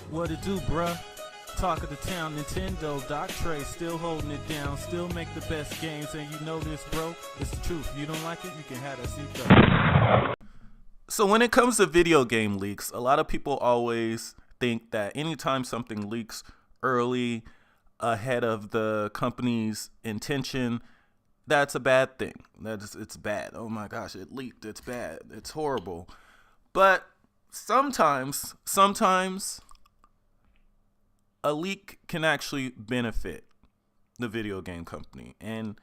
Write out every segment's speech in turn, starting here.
What it do, bruh? Talk of the town, Nintendo, Doc Trey, still holding it down, still make the best games, and you know this, bro. It's the truth. If you don't like it, you can have that seatbelt. So when it comes to video game leaks, a lot of people always think that anytime something leaks early, ahead of the company's intention, that's a bad thing. It's bad. Oh my gosh, it leaked. It's bad. It's horrible. But sometimes a leak can actually benefit the video game company. And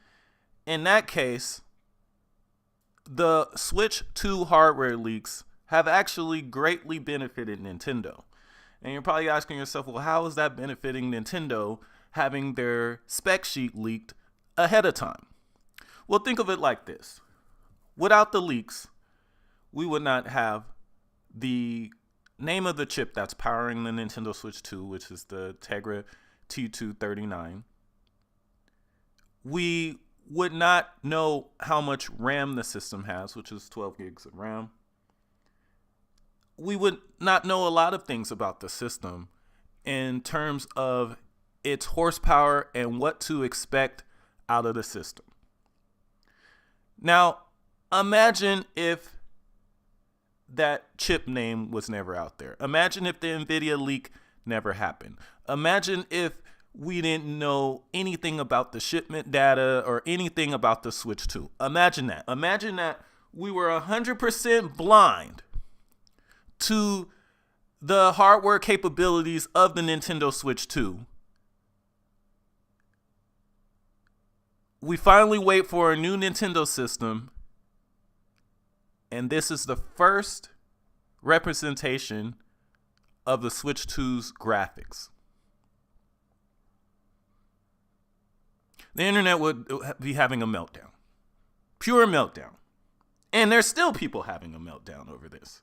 in that case, the Switch 2 hardware leaks have actually greatly benefited Nintendo. And you're probably asking yourself, well, how is that benefiting Nintendo having their spec sheet leaked ahead of time? Well, think of it like this. Without the leaks, we would not have the name of the chip that's powering the Nintendo Switch 2, which is the Tegra T239. We would not know how much RAM the system has, which is 12 gigs of RAM. We would not know a lot of things about the system in terms of its horsepower and what to expect out of the system. Now, imagine if that chip name was never out there. Imagine if the NVIDIA leak never happened. Imagine if we didn't know anything about the shipment data or anything about the Switch 2. Imagine that. Imagine that we were 100% blind to the hardware capabilities of the Nintendo Switch 2. We finally wait for a new Nintendo system, and this is the first representation of the Switch 2's graphics. The internet would be having a meltdown. Pure meltdown. And there's still people having a meltdown over this.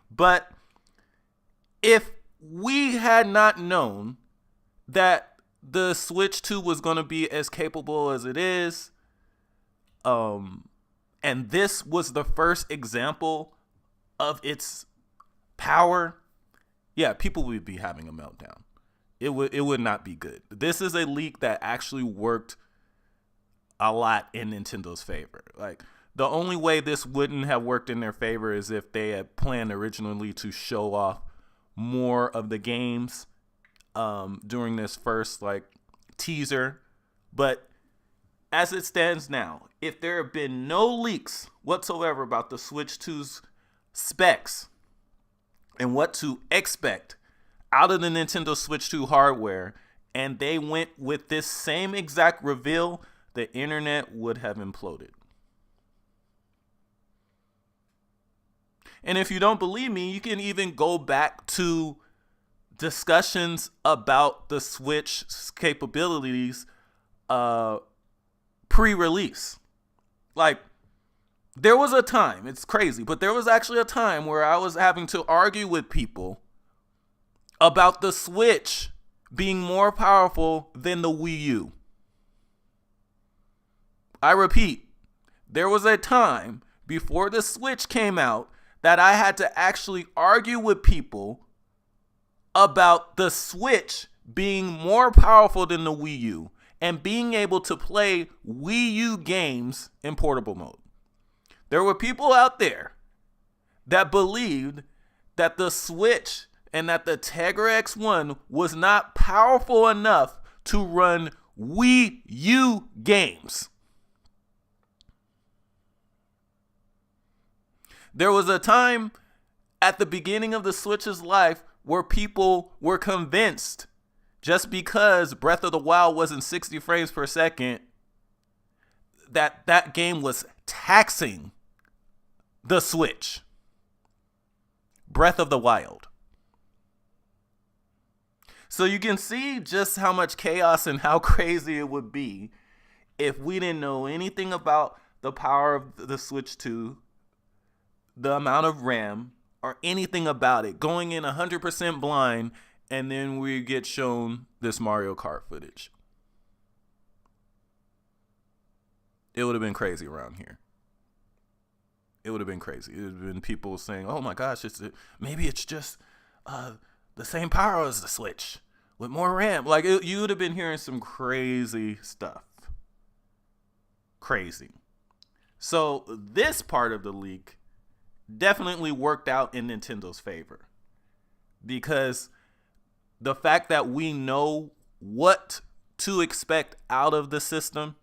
But if we had not known that the Switch 2 was going to be as capable as it is, and this was the first example of its power, yeah, people would be having a meltdown. It would not be good. This is a leak that actually worked a lot in Nintendo's favor. Like, the only way this wouldn't have worked in their favor is if they had planned originally to show off more of the games during this first teaser. But as it stands now, if there have been no leaks whatsoever about the Switch 2's specs and what to expect out of the Nintendo Switch 2 hardware, and they went with this same exact reveal, the internet would have imploded. And if you don't believe me, you can even go back to discussions about the Switch's capabilities pre-release. Like, there was a time, it's crazy, but there was actually a time where I was having to argue with people about the Switch being more powerful than the Wii U. I repeat, there was a time before the Switch came out that I had to actually argue with people about the Switch being more powerful than the Wii U and being able to play Wii U games in portable mode. There were people out there that believed that the Switch and that the Tegra X1 was not powerful enough to run Wii U games. There was a time at the beginning of the Switch's life where people were convinced just because Breath of the Wild wasn't 60 frames per second that that game was taxing the Switch. Breath of the Wild. So you can see just how much chaos and how crazy it would be if we didn't know anything about the power of the Switch 2, the amount of RAM, or anything about it, going in 100% blind, and then we get shown this Mario Kart footage. It would have been crazy around here. It would have been crazy. It would have been people saying, "Oh my gosh, maybe it's just the the same power as the Switch with more RAM. Like, you would have been hearing some crazy stuff. Crazy. So this part of the leak definitely worked out in Nintendo's favor, because the fact that we know what to expect out of the system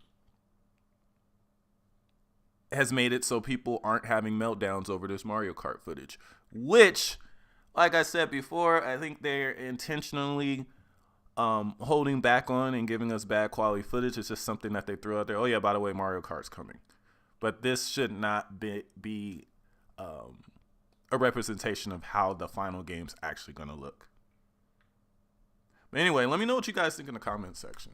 has made it so people aren't having meltdowns over this Mario Kart footage, which, like I said before, I think they're intentionally holding back on and giving us bad quality footage. It's just something that they threw out there. Oh yeah, by the way, Mario Kart's coming. But this should not be a representation of how the final game's actually going to look. But anyway, let me know what you guys think in the comment section.